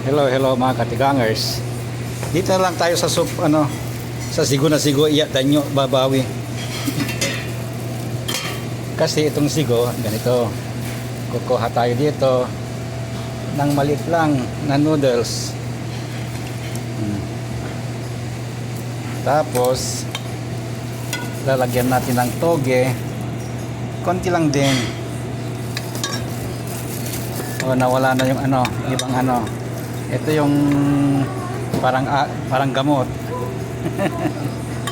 Hello, hello mga katigangers. Dito na lang tayo sa soup, sa sigo na sigo, iya danyo, babawi. Kasi itong sigo, ganito. Kukuha tayo dito ng maliit lang na noodles. Tapos, lalagyan natin ng toge. Konti lang din. O, nawala na yung ibang Ito yung parang gamot.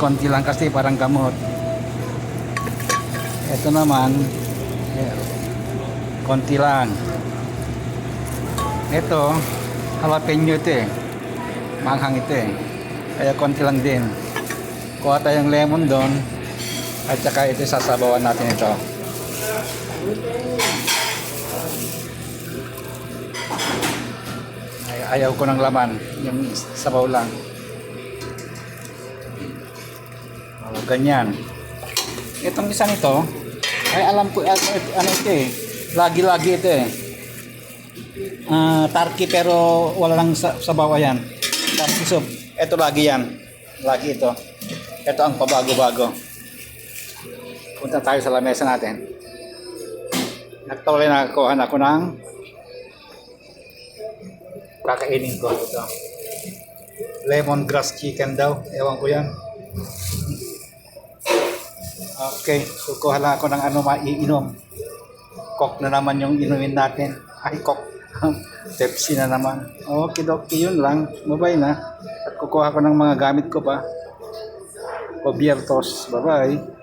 Konti lang kasi parang gamot. Ito naman konti lang. Ito jalapeno ito manghang ito kaya konti lang din. Kuha tayong lemon doon at saka ito sasabawan natin ito. Ayaw ko ng laman, yung sabaw lang. O, ganyan. Itong isa nito, ay alam ko ano ito lagi-lagi ito turkey pero wala lang sabaw yan. Turkey soup. Ito lagi yan. Lagi ito. Ito ang pabago-bago. Punta tayo sa lamesa natin. Actually, nakakuha na ako ng kakainin ko ito. Lemongrass chicken daw. Ewan ko yan. Okay. Kukuha lang ako ng maiinom. Coke na naman yung inumin natin. Ay, Coke. Pepsi na naman. Okay, yun lang. Bye-bye na. At kukuha ko ng mga gamit ko pa. Cubiertos. Bye-bye.